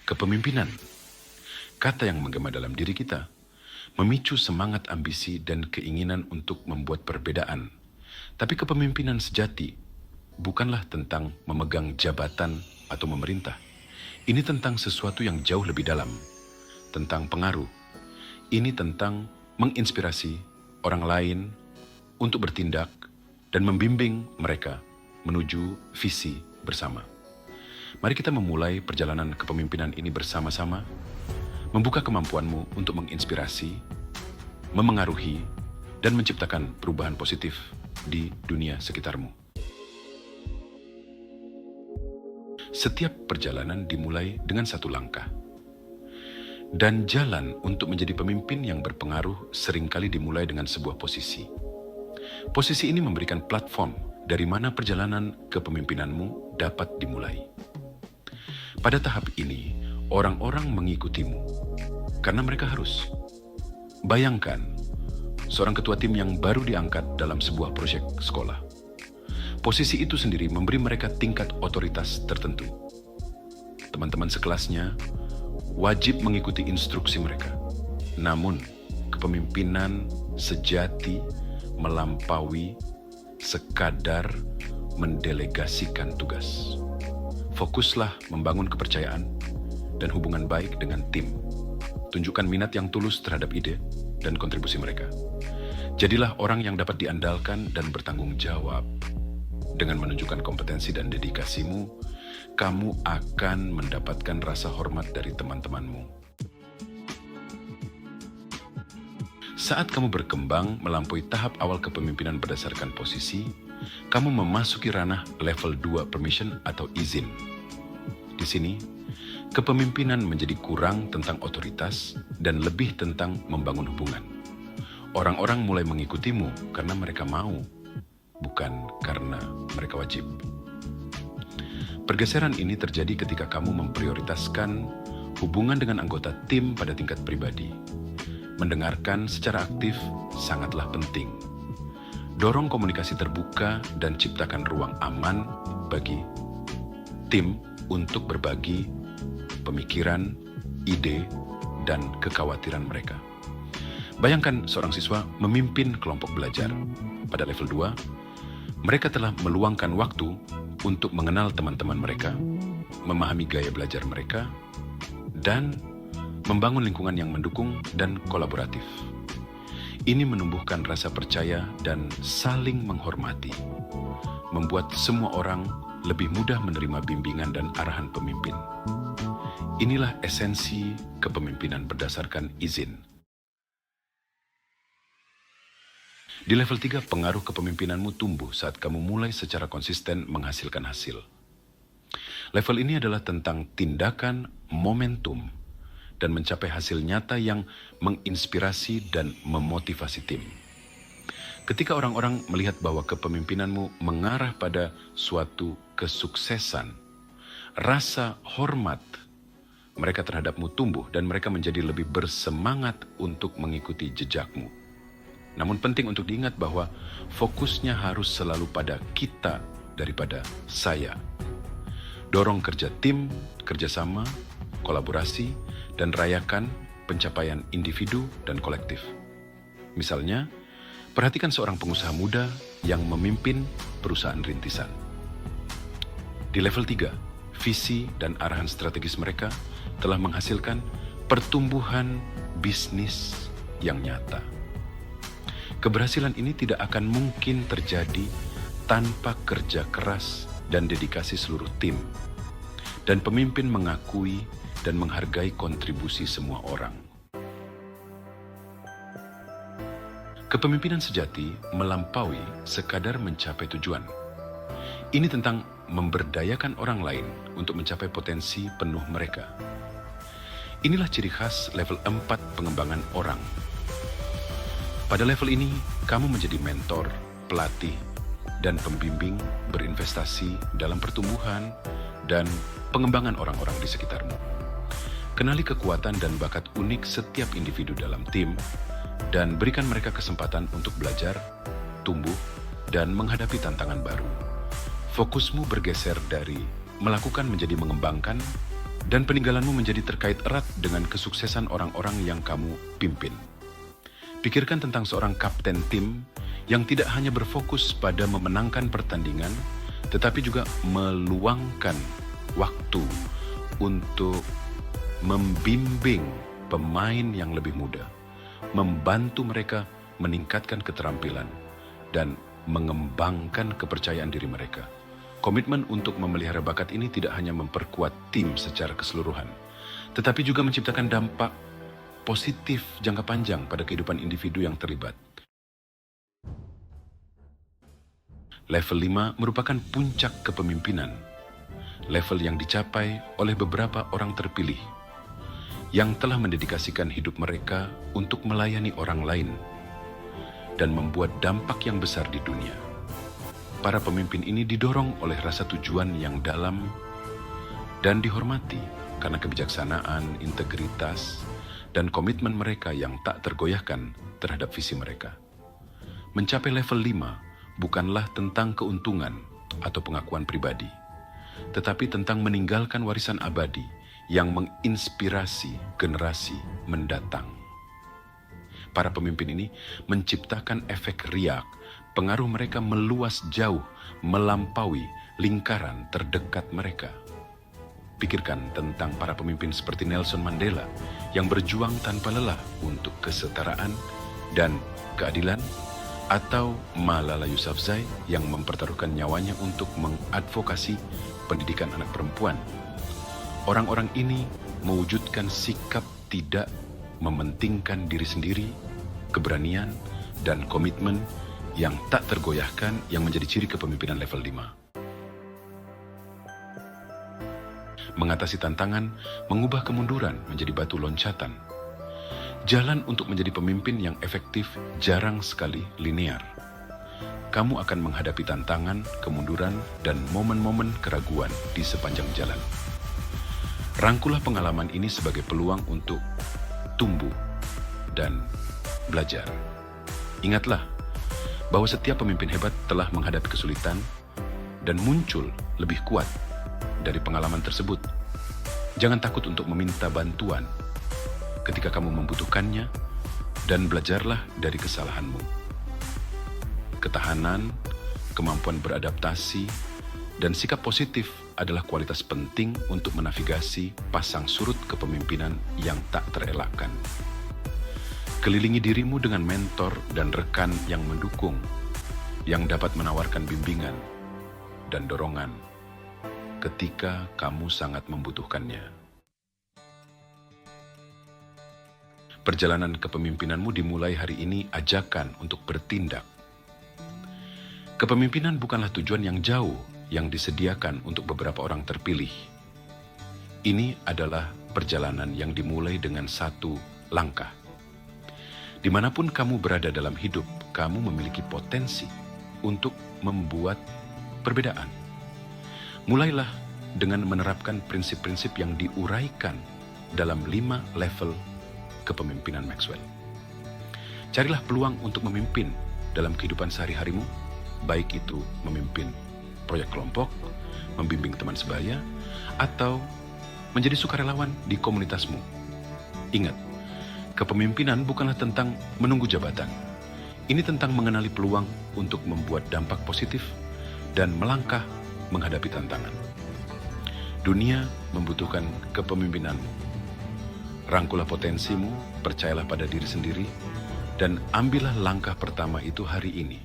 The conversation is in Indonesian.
Kepemimpinan, kata yang menggema dalam diri kita, memicu semangat ambisi dan keinginan untuk membuat perbedaan. Tapi kepemimpinan sejati bukanlah tentang memegang jabatan atau memerintah. Ini tentang sesuatu yang jauh lebih dalam, tentang pengaruh. Ini tentang menginspirasi orang lain untuk bertindak dan membimbing mereka menuju visi bersama. Mari kita memulai perjalanan kepemimpinan ini bersama-sama, membuka kemampuanmu untuk menginspirasi, memengaruhi, dan menciptakan perubahan positif di dunia sekitarmu. Setiap perjalanan dimulai dengan satu langkah. Dan jalan untuk menjadi pemimpin yang berpengaruh seringkali dimulai dengan sebuah posisi. Posisi ini memberikan platform dari mana perjalanan kepemimpinanmu dapat dimulai. Pada tahap ini, orang-orang mengikutimu karena mereka harus. Bayangkan, seorang ketua tim yang baru diangkat dalam sebuah proyek sekolah. Posisi itu sendiri memberi mereka tingkat otoritas tertentu. Teman-teman sekelasnya wajib mengikuti instruksi mereka. Namun, kepemimpinan sejati melampaui sekadar mendelegasikan tugas. Fokuslah membangun kepercayaan dan hubungan baik dengan tim. Tunjukkan minat yang tulus terhadap ide dan kontribusi mereka. Jadilah orang yang dapat diandalkan dan bertanggung jawab. Dengan menunjukkan kompetensi dan dedikasimu, kamu akan mendapatkan rasa hormat dari teman-temanmu. Saat kamu berkembang melampaui tahap awal kepemimpinan berdasarkan posisi, kamu memasuki ranah level 2 permission atau izin. Di sini, kepemimpinan menjadi kurang tentang otoritas dan lebih tentang membangun hubungan. Orang-orang mulai mengikutimu karena mereka mau, bukan karena mereka wajib. Pergeseran ini terjadi ketika kamu memprioritaskan hubungan dengan anggota tim pada tingkat pribadi. Mendengarkan secara aktif sangatlah penting. Dorong komunikasi terbuka dan ciptakan ruang aman bagi tim untuk berbagi pemikiran, ide, dan kekhawatiran mereka. Bayangkan seorang siswa memimpin kelompok belajar. Pada level 2, mereka telah meluangkan waktu untuk mengenal teman-teman mereka, memahami gaya belajar mereka, dan membangun lingkungan yang mendukung dan kolaboratif. Ini menumbuhkan rasa percaya dan saling menghormati, membuat semua orang lebih mudah menerima bimbingan dan arahan pemimpin. Inilah esensi kepemimpinan berdasarkan izin. Di level 3, pengaruh kepemimpinanmu tumbuh saat kamu mulai secara konsisten menghasilkan hasil. Level ini adalah tentang tindakan, momentum, dan mencapai hasil nyata yang menginspirasi dan memotivasi tim. Ketika orang-orang melihat bahwa kepemimpinanmu mengarah pada suatu kesuksesan, rasa hormat mereka terhadapmu tumbuh dan mereka menjadi lebih bersemangat untuk mengikuti jejakmu. Namun penting untuk diingat bahwa fokusnya harus selalu pada kita daripada saya. Dorong kerja tim, kerjasama, kolaborasi, dan rayakan pencapaian individu dan kolektif. Misalnya, perhatikan seorang pengusaha muda yang memimpin perusahaan rintisan. Di level 3, visi dan arahan strategis mereka telah menghasilkan pertumbuhan bisnis yang nyata. Keberhasilan ini tidak akan mungkin terjadi tanpa kerja keras dan dedikasi seluruh tim. Dan pemimpin mengakui dan menghargai kontribusi semua orang. Kepemimpinan sejati melampaui sekadar mencapai tujuan. Ini tentang memberdayakan orang lain untuk mencapai potensi penuh mereka. Inilah ciri khas level 4 pengembangan orang. Pada level ini, kamu menjadi mentor, pelatih, dan pembimbing berinvestasi dalam pertumbuhan dan pengembangan orang-orang di sekitarmu. Kenali kekuatan dan bakat unik setiap individu dalam tim, dan berikan mereka kesempatan untuk belajar, tumbuh, dan menghadapi tantangan baru. Fokusmu bergeser dari melakukan menjadi mengembangkan dan peninggalanmu menjadi terkait erat dengan kesuksesan orang-orang yang kamu pimpin. Pikirkan tentang seorang kapten tim yang tidak hanya berfokus pada memenangkan pertandingan, tetapi juga meluangkan waktu untuk membimbing pemain yang lebih muda, membantu mereka meningkatkan keterampilan, dan mengembangkan kepercayaan diri mereka. Komitmen untuk memelihara bakat ini tidak hanya memperkuat tim secara keseluruhan, tetapi juga menciptakan dampak positif jangka panjang pada kehidupan individu yang terlibat. Level 5 merupakan puncak kepemimpinan, level yang dicapai oleh beberapa orang terpilih yang telah mendedikasikan hidup mereka untuk melayani orang lain dan membuat dampak yang besar di dunia. Para pemimpin ini didorong oleh rasa tujuan yang dalam dan dihormati karena kebijaksanaan, integritas, dan komitmen mereka yang tak tergoyahkan terhadap visi mereka. Mencapai level 5 bukanlah tentang keuntungan atau pengakuan pribadi, tetapi tentang meninggalkan warisan abadi yang menginspirasi generasi mendatang. Para pemimpin ini menciptakan efek riak. Pengaruh mereka meluas jauh, melampaui lingkaran terdekat mereka. Pikirkan tentang para pemimpin seperti Nelson Mandela yang berjuang tanpa lelah untuk kesetaraan dan keadilan, atau Malala Yousafzai yang mempertaruhkan nyawanya untuk mengadvokasi pendidikan anak perempuan. Orang-orang ini mewujudkan sikap tidak mementingkan diri sendiri, keberanian, dan komitmen yang tak tergoyahkan yang menjadi ciri kepemimpinan level 5. Mengatasi tantangan, mengubah kemunduran menjadi batu loncatan. Jalan untuk menjadi pemimpin yang efektif jarang sekali linear. Kamu akan menghadapi tantangan, kemunduran, dan momen-momen keraguan di sepanjang jalan. Rangkulah pengalaman ini sebagai peluang untuk tumbuh dan belajar. Ingatlah bahwa setiap pemimpin hebat telah menghadapi kesulitan dan muncul lebih kuat dari pengalaman tersebut. Jangan takut untuk meminta bantuan ketika kamu membutuhkannya, dan belajarlah dari kesalahanmu. Ketahanan, kemampuan beradaptasi, dan sikap positif adalah kualitas penting untuk menavigasi pasang surut kepemimpinan yang tak terelakkan. Kelilingi dirimu dengan mentor dan rekan yang mendukung, yang dapat menawarkan bimbingan dan dorongan ketika kamu sangat membutuhkannya. Perjalanan kepemimpinanmu dimulai hari ini ajakan untuk bertindak. Kepemimpinan bukanlah tujuan yang jauh yang disediakan untuk beberapa orang terpilih. Ini adalah perjalanan yang dimulai dengan satu langkah. Dimanapun kamu berada dalam hidup, kamu memiliki potensi untuk membuat perbedaan. Mulailah dengan menerapkan prinsip-prinsip yang diuraikan dalam 5 level kepemimpinan Maxwell. Carilah peluang untuk memimpin dalam kehidupan sehari-harimu, baik itu memimpin proyek kelompok, membimbing teman sebaya, atau menjadi sukarelawan di komunitasmu. Ingat, kepemimpinan bukanlah tentang menunggu jabatan. Ini tentang mengenali peluang untuk membuat dampak positif dan melangkah menghadapi tantangan. Dunia membutuhkan kepemimpinanmu. Rangkulah potensimu, percayalah pada diri sendiri, dan ambillah langkah pertama itu hari ini.